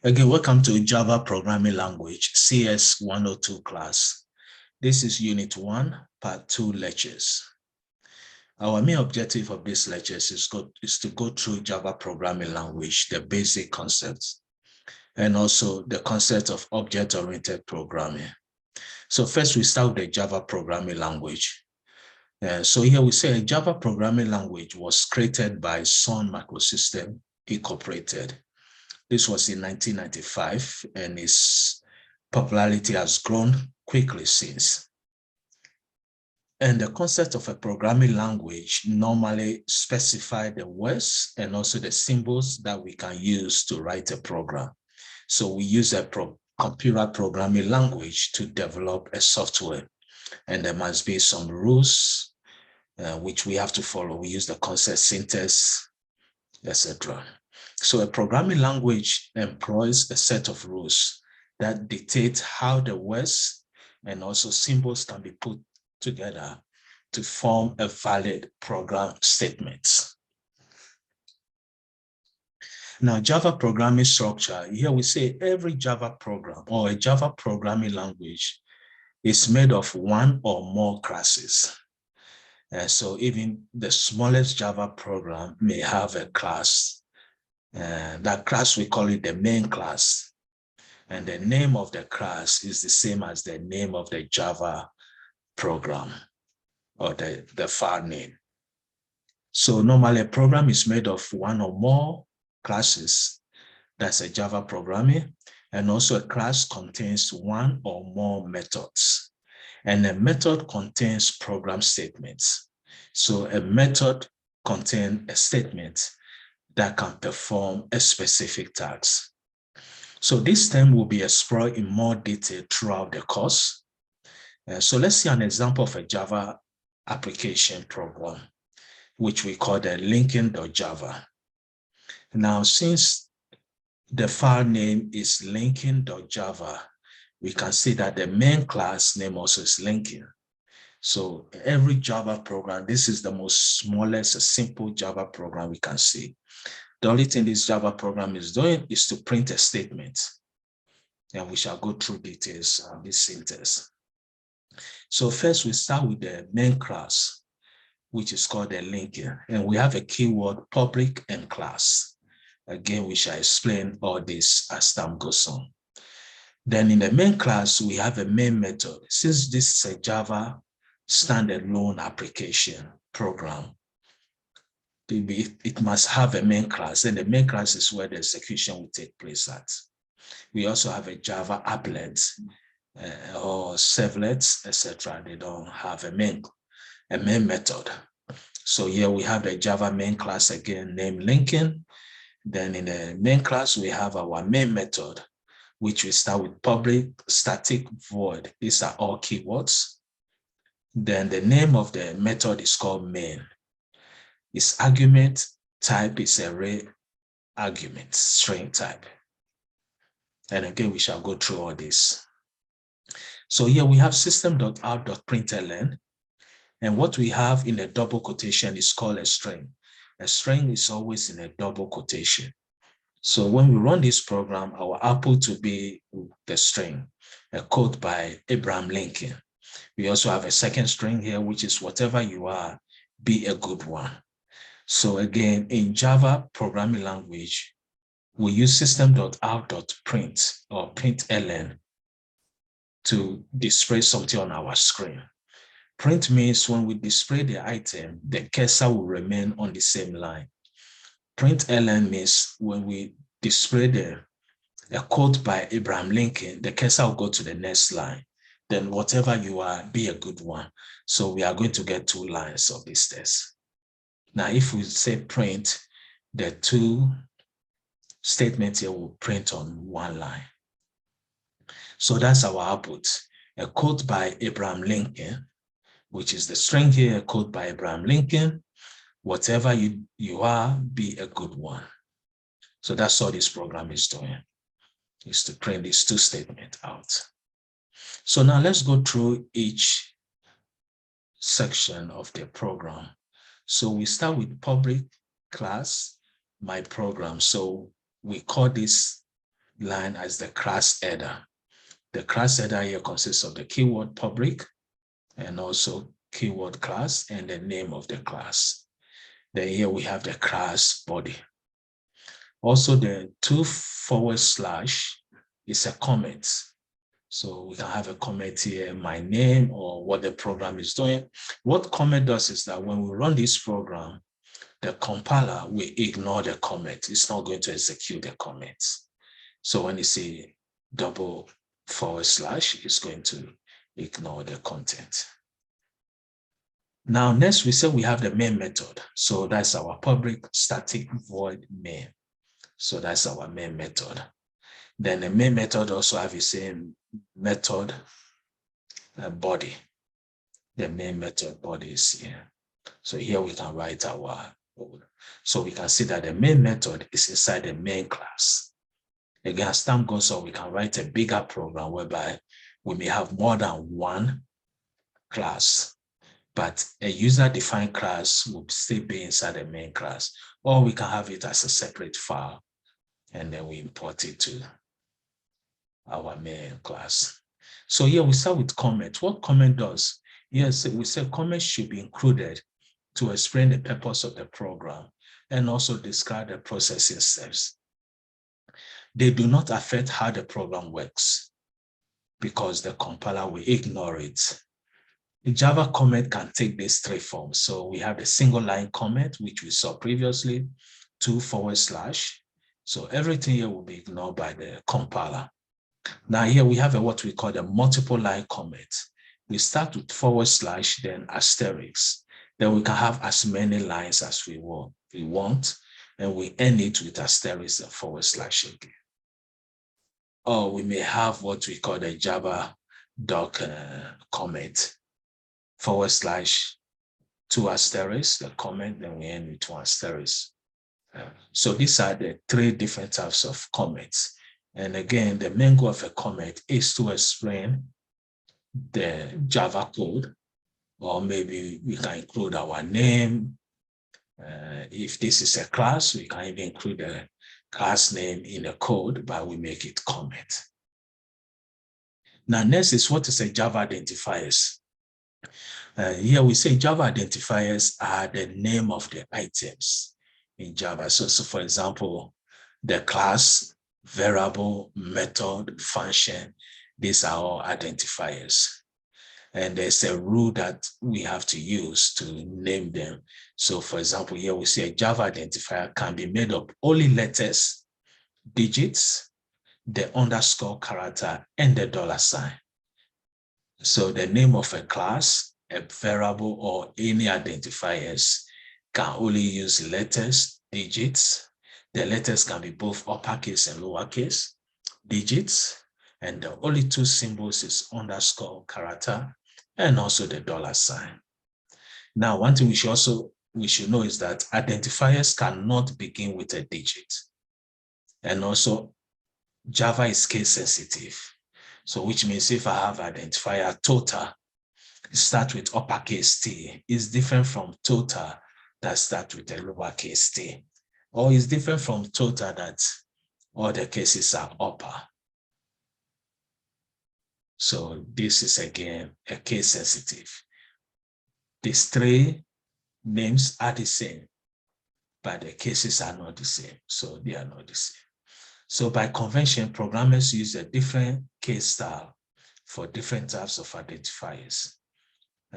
Again, welcome to Java Programming Language, CS 102 class. This is Unit 1, Part 2 lectures. Our main objective of these lectures is to go through Java Programming Language, the basic concepts, and also the concept of object-oriented programming. So first, we start with the Java Programming Language. So here we say a Java Programming Language was created by Sun Microsystem Incorporated. This was in 1995, and its popularity has grown quickly since. And the concept of a programming language normally specify the words and also the symbols that we can use to write a program. So we use a computer programming language to develop a software, and there must be some rules which we have to follow. We use the concept syntax, etc. So a programming language employs a set of rules that dictate how the words and also symbols can be put together to form a valid program statement. Now, Java programming structure, here we say every Java program or a Java programming language is made of one or more classes. So even the smallest Java program may have a class. That class, we call it the main class. And the name of the class is the same as the name of the Java program or the file name. So normally a program is made of one or more classes. That's a Java programming. And also a class contains one or more methods. And a method contains program statements. So a method contains a statement that can perform a specific task. So this term will be explored in more detail throughout the course. So let's see an example of a Java application program, which we call the linking.java. Now, since the file name is linking.java, we can see that the main class name also is linking. So every Java program, this is the most smallest, simple Java program we can see. The only thing this Java program is doing is to print a statement. And we shall go through details on this syntax. So first we start with the main class, which is called the linking. And we have a keyword public and class. Again, we shall explain all this as time goes on. Then in the main class, we have a main method. Since this is a Java standalone application program, it must have a main class, and the main class is where the execution will take place at. We also have a Java applet or servlets, etc. They don't have a main method. So here we have the Java main class again named linking. Then in the main class, we have our main method, which we start with public static void. These are all keywords. Then the name of the method is called main. Its argument type is array argument, string type. And again, we shall go through all this. So here we have system.out.println. And what we have in a double quotation is called a string. A string is always in a double quotation. So when we run this program, our output will be the string, a code by Abraham Lincoln. We also have a second string here, which is whatever you are, be a good one. So again, in Java programming language, we use system.out.print or println to display something on our screen. Print means when we display the item, the cursor will remain on the same line. Println means when we display a quote by Abraham Lincoln, the cursor will go to the next line. Then whatever you are, be a good one. So we are going to get two lines of this test. Now, if we say print, the two statements here will print on one line. So that's our output. A quote by Abraham Lincoln, which is the string here, a quote by Abraham Lincoln. Whatever you are, be a good one. So that's all this program is doing, is to print these two statements out. So now let's go through each section of the program. So we start with public class, my program. So we call this line as the class header. The class header here consists of the keyword public and also keyword class and the name of the class. Then here we have the class body. Also, the 2/ is a comment. So we can have a comment here, my name or what the program is doing. What comment does is that when we run this program, the compiler will ignore the comment. It's not going to execute the comments. So when you see double / it's going to ignore the content. Now, next we say we have the main method. So that's our public static void main. So that's our main method. Then the main method also have the same method body. The main method body is here. So here we can write our code. So we can see that the main method is inside the main class. Again, as time goes on, we can write a bigger program whereby we may have more than one class, but a user-defined class will still be inside the main class, or we can have it as a separate file, and then we import it to our main class. So here we start with comment. What comment does? Yes, we say comment should be included to explain the purpose of the program and also describe the processing steps. They do not affect how the program works because the compiler will ignore it. The Java comment can take these three forms. So we have the single line comment, which we saw previously, 2/. So everything here will be ignored by the compiler. Now here we have what we call the multiple line comment. We start with /, then asterisk. Then we can have as many lines as we want, and we end it with asterisk and / again. Or we may have what we call the Java doc comment, / 2 asterisks, the comment, then we end with 2 asterisks. So these are the three different types of comments. And again, the main goal of a comment is to explain the Java code, or maybe we can include our name. If this is a class, we can even include the class name in the code, but we make it comment. Now, next is what is a Java identifiers. Here we say Java identifiers are the name of the items in Java. So for example, the class, variable, method, function, these are all identifiers. And there's a rule that we have to use to name them. So for example, here we say a Java identifier can be made of only letters, digits, the underscore character, and the $sign. So the name of a class, a variable, or any identifiers can only use letters, digits. The letters can be both uppercase and lowercase, digits, and the only two symbols is underscore character and also the $sign. Now, one thing we should know is that identifiers cannot begin with a digit. And also, Java is case sensitive. So which means if I have identifier total, it starts with uppercase T, is different from total that starts with a lowercase t, or is different from total that all the cases are upper. So this is again a case sensitive. These three names are the same, but the cases are not the same. So they are not the same. So by convention, programmers use a different case style for different types of identifiers,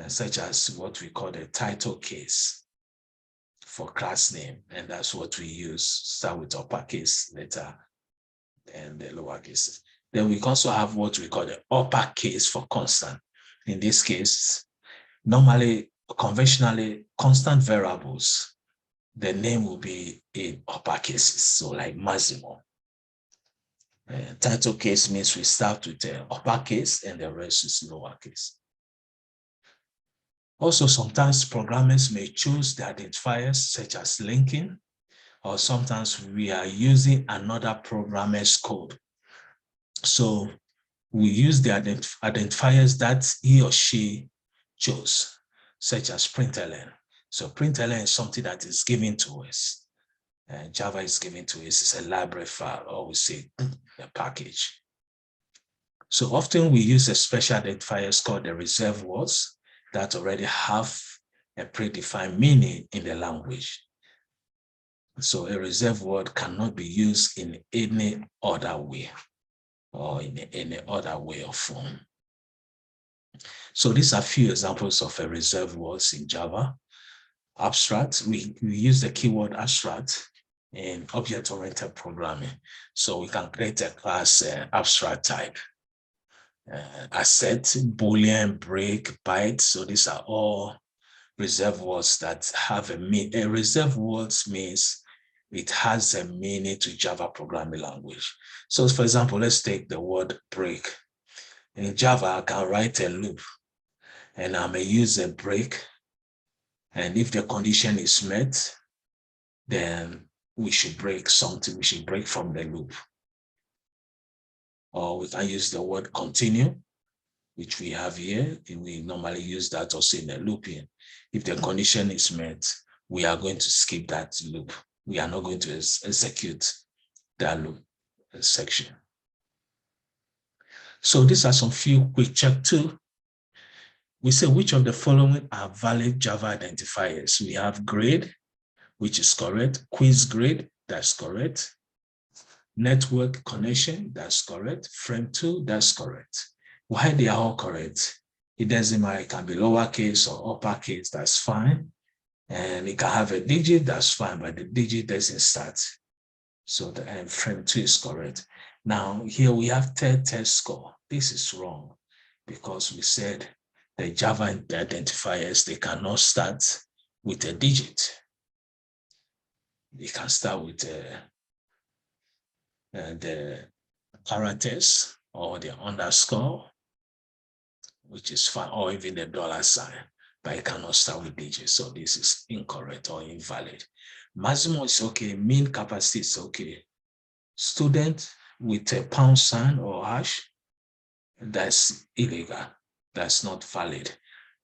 such as what we call the title case for class name. And that's what we use, start with uppercase letter and the lowercase. Then we also have what we call the uppercase for constant. In this case, normally, conventionally, constant variables, the name will be in uppercases, so like maximum. Title case means we start with the uppercase and the rest is lowercase. Also, sometimes programmers may choose the identifiers such as linking, or sometimes we are using another programmer's code. So we use the identifiers that he or she chose, such as println. So println is something that is given to us. Java is given to us as a library file, or we say a package. So often we use a special identifiers called the reserved words that already have a predefined meaning in the language. So a reserved word cannot be used in any other way or in any other way or form. So these are few examples of a reserved words in Java. Abstract, we use the keyword abstract in object-oriented programming. So we can create a class abstract type. Asset, Boolean, break, byte. So these are all reserved words that have a meaning. A reserved words means it has a meaning to Java programming language. So for example, let's take the word break. In Java, I can write a loop and I may use a break. And if the condition is met, then we should break something. We should break from the loop. Or we can use the word continue, which we have here. And we normally use that also in the looping. If the condition is met, we are going to skip that loop. We are not going to execute that loop section. So these are some few quick check too. We say which of the following are valid Java identifiers. We have grade, which is correct. Quiz grade, that's correct. Network connection, that's correct. Frame2, that's correct. Why they are all correct? It doesn't matter, it can be lowercase or uppercase, that's fine. And it can have a digit, that's fine, but the digit doesn't start. So the frame2 is correct. Now here we have third test score. This is wrong because we said the Java identifiers, they cannot start with a digit. They can start with the characters or the underscore, which is fine, or even the $sign, but it cannot start with digits. So this is incorrect or invalid. Maximum is okay, mean capacity is okay. Student with a £sign or hash, that's illegal. That's not valid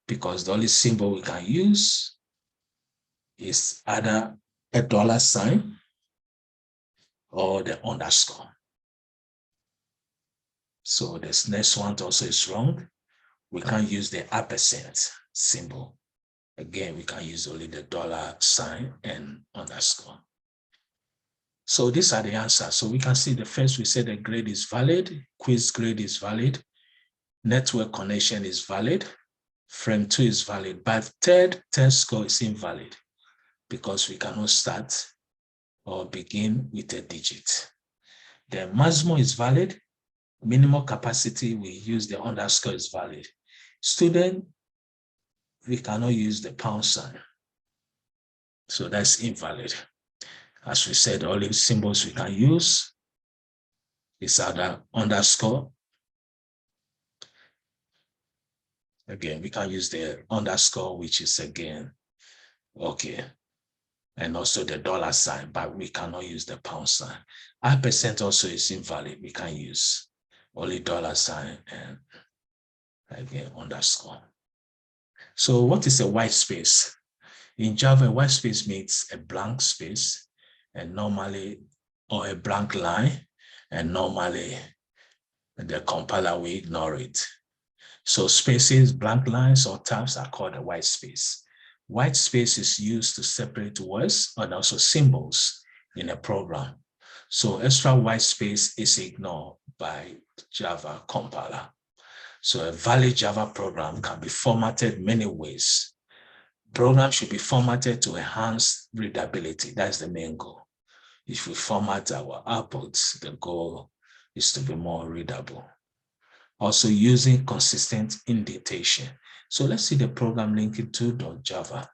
because the only symbol we can use is either a $sign or the underscore. So this next one also is wrong. We can't use the % symbol. Again, we can use only the $sign and underscore. So these are the answers. So we can see the first, we said the grade is valid, quiz grade is valid, network connection is valid, frame2 is valid, but third test score is invalid because we cannot start or begin with a digit. The maximum is valid, minimum capacity, we use the underscore is valid. Student, we cannot use the £sign. So that's invalid. As we said, only symbols we can use is either underscore. Again, we can use the underscore, which is again, okay. And also the $sign, but we cannot use the £sign. % also is invalid. We can use only $sign and again, underscore. So what is a white space? In Java, a white space means a blank space and normally, or a blank line, and normally the compiler will ignore it. So spaces, blank lines, or tabs are called a white space. White space is used to separate words and also symbols in a program. So extra white space is ignored by Java compiler. So a valid Java program can be formatted many ways. Program should be formatted to enhance readability. That's the main goal. If we format our outputs, the goal is to be more readable. Also using consistent indentation. So let's see the program linked to .java.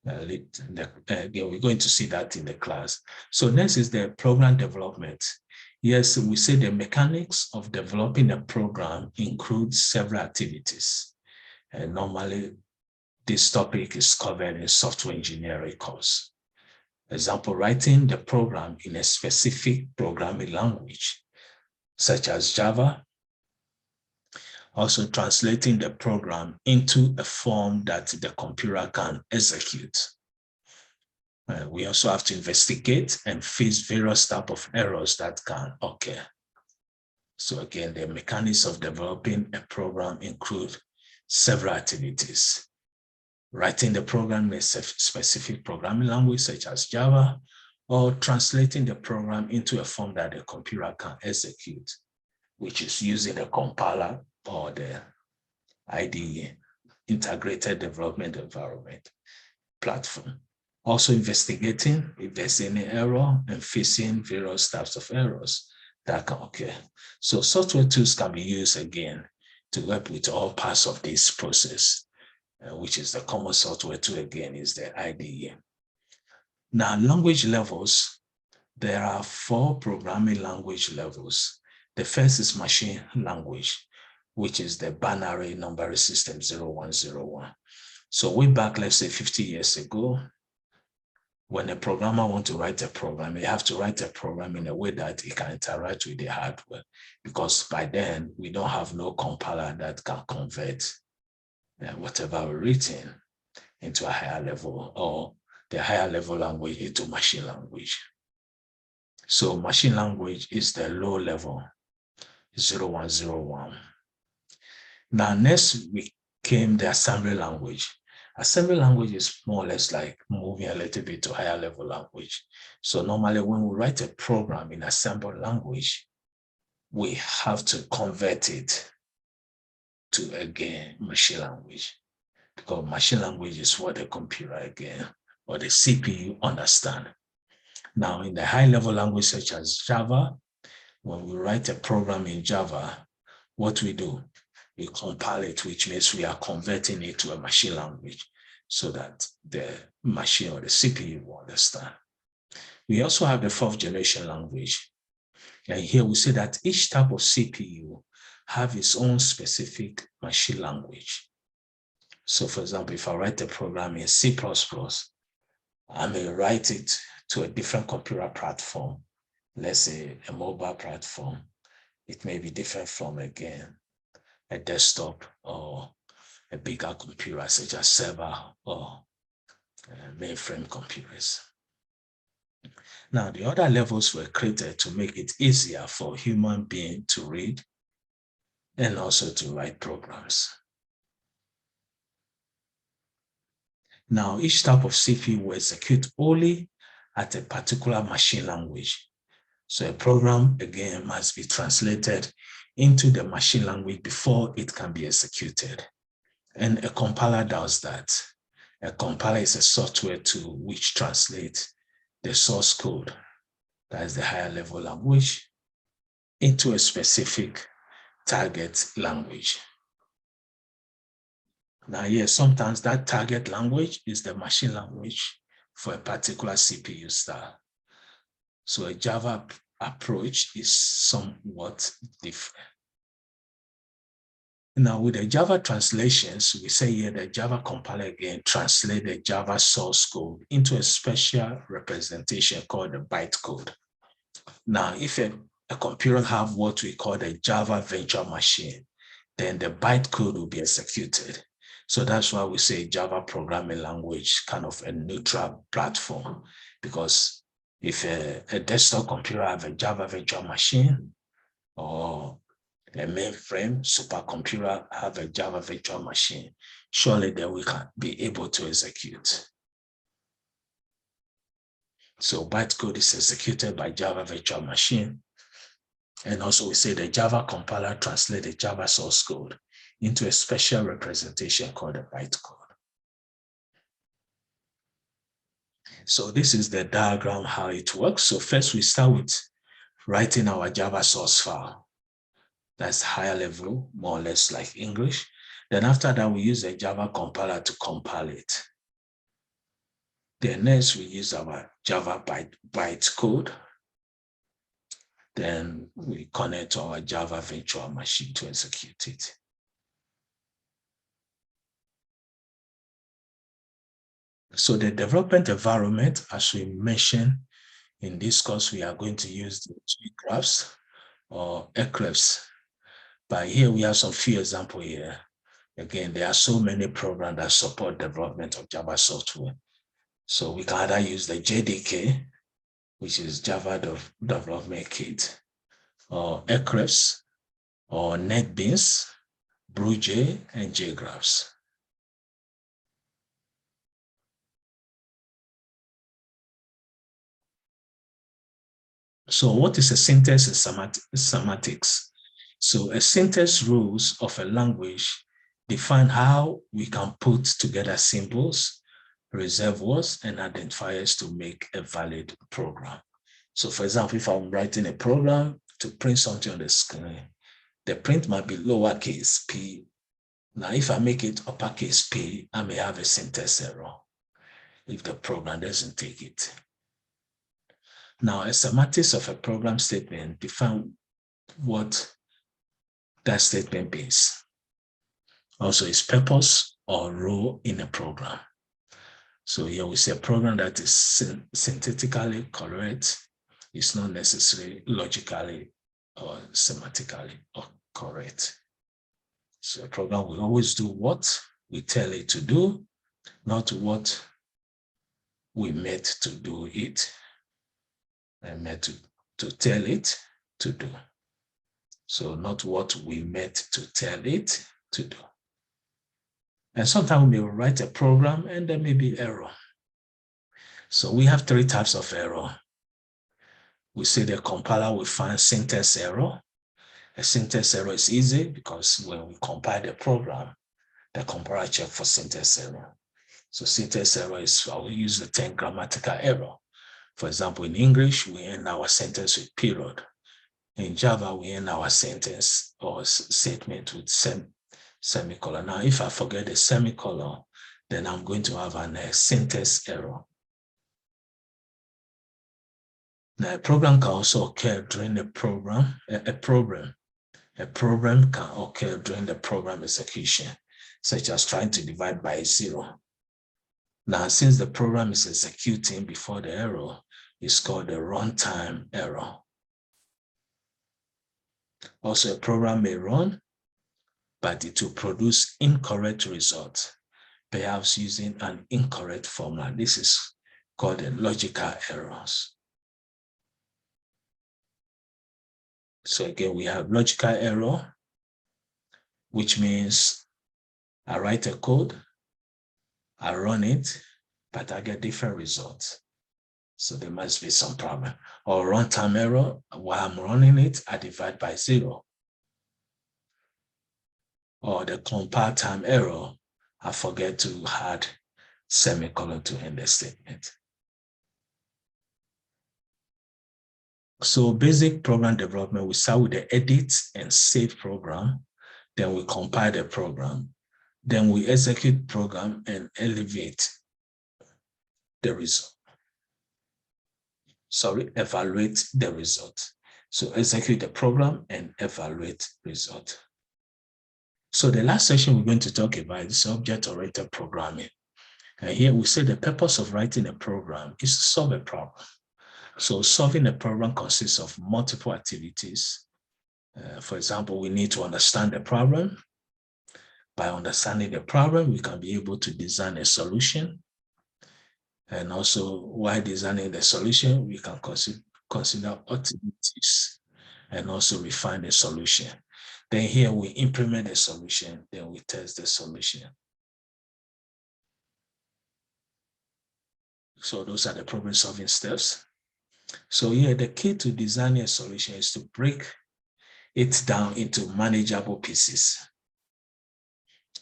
We're going to see that in the class. So next is the program development. Yes, we say the mechanics of developing a program includes several activities. And normally, this topic is covered in software engineering course. Example, writing the program in a specific programming language, such as Java. Also translating the program into a form that the computer can execute. We also have to investigate and fix various types of errors that can occur. So again, the mechanics of developing a program include several activities. Writing the program in a specific programming language such as Java, or translating the program into a form that the computer can execute, which is using the compiler or the IDE, Integrated Development Environment platform. Also investigating if there's any error and fixing various types of errors that can occur. So software tools can be used again to help with all parts of this process, which is the common software tool again is the IDE. Now, language levels, there are 4 programming language levels. The first is machine language, which is the binary numbering system 0101. So way back, let's say 50 years ago, when a programmer wants to write a program, you have to write a program in a way that it can interact with the hardware, because by then we don't have no compiler that can convert whatever we're written into a higher level, or the higher level language into machine language. So machine language is the low level, 0101. Now next we came the assembly language. Assembly language is more or less like moving a little bit to higher level language. So normally when we write a program in assembly language, we have to convert it to, again, machine language, because machine language is what the computer, again, or the CPU understand. Now in the high level language such as Java, when we write a program in Java, what we do, we compile it, which means we are converting it to a machine language so that the machine or the CPU will understand. We also have the 4th generation language. And here we say that each type of CPU have its own specific machine language. So for example, if I write a program in C++, I may write it to a different computer platform, let's say a mobile platform. It may be different from, again, a desktop or a bigger computer such as server or mainframe computers. Now, the other levels were created to make it easier for human beings to read and also to write programs. Now, each type of CPU will execute only at a particular machine language. So a program, again, must be translated into the machine language before it can be executed. And a compiler does that. A compiler is a software tool which translates the source code, that is the higher level language, into a specific target language. Now, yes, sometimes that target language is the machine language for a particular CPU style. So a Java approach is somewhat different. Now, with the Java translations, we say here the Java compiler again translate the Java source code into a special representation called the bytecode. Now, if a computer have what we call the Java virtual machine, then the bytecode will be executed. So that's why we say Java programming language, kind of a neutral platform, because if a desktop computer have a Java virtual machine, or a mainframe supercomputer have a Java virtual machine, surely then we can be able to execute. So bytecode is executed by Java virtual machine. And also we say the Java compiler translates the Java source code into a special representation called a bytecode. So this is the diagram, how it works. So first we start with writing our Java source file. That's higher level, more or less like English. Then after that, we use a Java compiler to compile it. Then next, we use our Java bytecode. Then we connect to our Java virtual machine to execute it. So the development environment, as we mentioned in this course, we are going to use the graphs or Eclipse. But here we have some few examples here. Again, there are so many programs that support development of Java software. So we can either use the JDK, which is Java Development Kit, or Eclipse, or NetBeans, BlueJ, and JGraphs. So what is a syntax and semantics? So a syntax rules of a language define how we can put together symbols, reserve words, and identifiers to make a valid program. So for example, if I'm writing a program to print something on the screen, the print might be lowercase p. Now, if I make it uppercase p, I may have a syntax error if the program doesn't take it. Now, a semantics of a program statement define what that statement means. Also, its purpose or role in a program. So here we say a program that is synthetically correct is not necessarily logically or semantically correct. So a program will always do what we tell it to do, not what we meant to do it. And meant to tell it to do. So not what we meant to tell it to do. And sometimes we may write a program and there may be error. So we have three types of error. We say the compiler will find syntax error. A syntax error is easy because when we compile the program, the compiler checks for syntax error. So syntax error is, I will use the term grammatical error. For example, in English, we end our sentence with period. In Java, we end our sentence or statement with semicolon. Now, if I forget the semicolon, then I'm going to have a syntax error. Now, a program can also occur during the program. A problem can occur during the program execution, such as trying to divide by 0. Now, since the program is executing before the error, it's called the runtime error. Also, a program may run, but it will produce incorrect results, perhaps using an incorrect formula. This is called the logical errors. So again, we have logical error, which means I write a code, I run it, but I get different results. So there must be some problem. Or runtime error, while I'm running it, I divide by 0. Or the compile time error, I forget to add semicolon to end the statement. So basic program development, we start with the edit and save program, then we compile the program, then we execute program and evaluate the result. Evaluate the result. So execute the program and evaluate result. So the last session we're going to talk about is object-oriented programming. And here we say the purpose of writing a program is to solve a problem. So solving a problem consists of multiple activities. For example, we need to understand the problem. By understanding the problem, we can be able to design a solution. And also, while designing the solution, we can consider alternatives and also refine the solution. Then here we implement the solution, then we test the solution. So those are the problem-solving steps. So here, the key to designing a solution is to break it down into manageable pieces.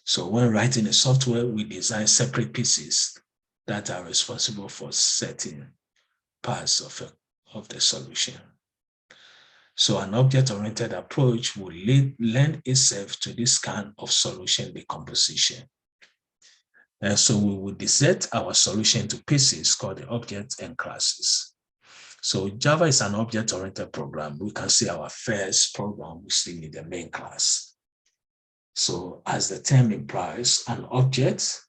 So when writing a software, we design separate pieces that are responsible for certain parts of the solution. So an object-oriented approach will lend itself to this kind of solution decomposition. And so we will dissect our solution to pieces called the objects and classes. So Java is an object-oriented program. We can see our first program, we still need the main class. So as the term implies, an object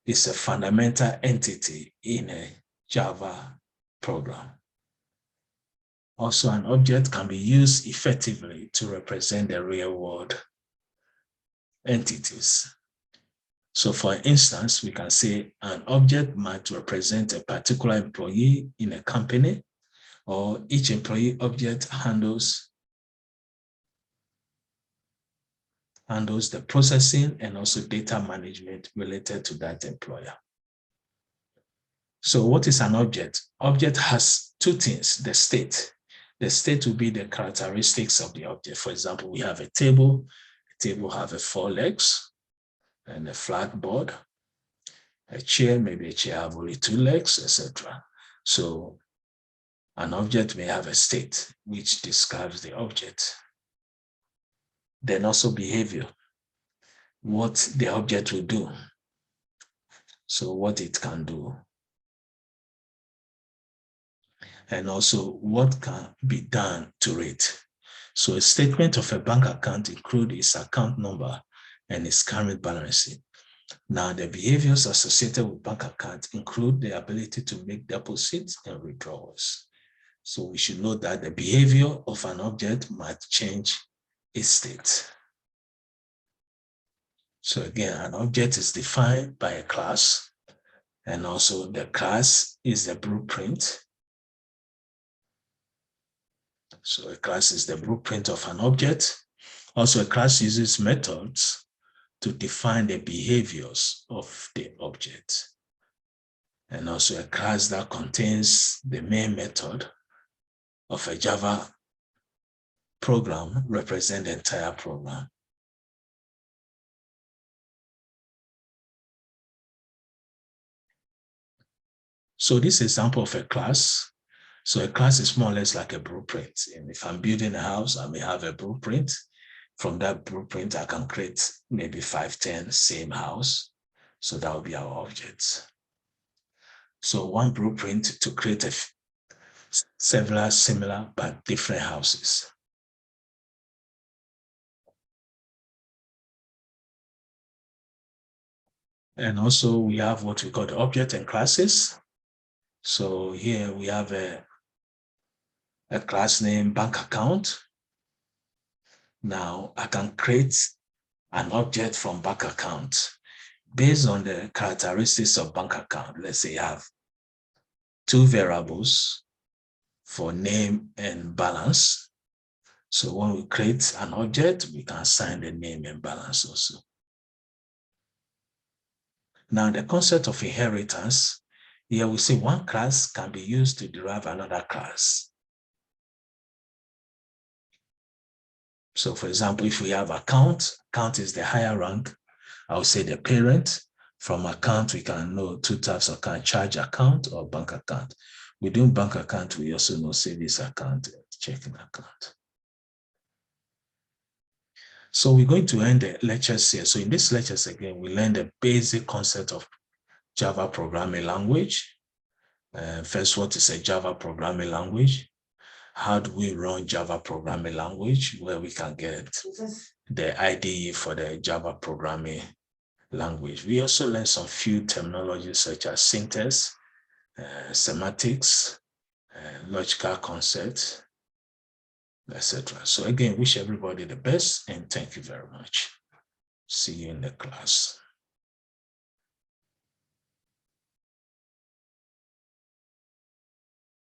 is a fundamental entity in a Java program. Also, an object can be used effectively to represent the real-world entities. So for instance, we can say an object might represent a particular employee in a company, or each employee object handles the processing and also data management related to that employer. So what is an object? Object has two things: the state. The state will be the characteristics of the object. For example, we have a table. The table has 4 legs and a flat board. A chair, maybe a chair have only 2 legs, etc. So an object may have a state which describes the object. Then also behavior, what the object will do. So what it can do. And also what can be done to it. So a statement of a bank account includes its account number and its current balance. Now the behaviors associated with bank accounts include the ability to make deposits and withdrawals. So we should know that the behavior of an object might change its state. So again, an object is defined by a class, and also the class is the blueprint. So a class is the blueprint of an object. Also, a class uses methods to define the behaviors of the object. And also a class that contains the main method of a Java program represent the entire program. So this example of a class. So a class is more or less like a blueprint. And if I'm building a house, I may have a blueprint. From that blueprint, I can create maybe 5, 10 same house. So that will be our objects. So one blueprint to create several similar but different houses. And also we have what we call the object and classes. So here we have a class name bank account. Now I can create an object from bank account based on the characteristics of bank account. Let's say you have 2 variables for name and balance. So when we create an object, we can assign the name and balance also. Now the concept of inheritance, here we say one class can be used to derive another class. So for example, if we have account is the higher rank, I would say the parent. From account, we can know 2 types of account: charge account or bank account. Within bank account, we also know savings account and checking account. So we're going to end the lectures here. So in this lectures, again, we learn the basic concept of Java programming language. First, what is a Java programming language? How do we run Java programming language, where we can get the IDE for the Java programming language. We also learn some few terminologies such as syntax, semantics, logical concepts, etc. So again, wish everybody the best and thank you very much. See you in the class.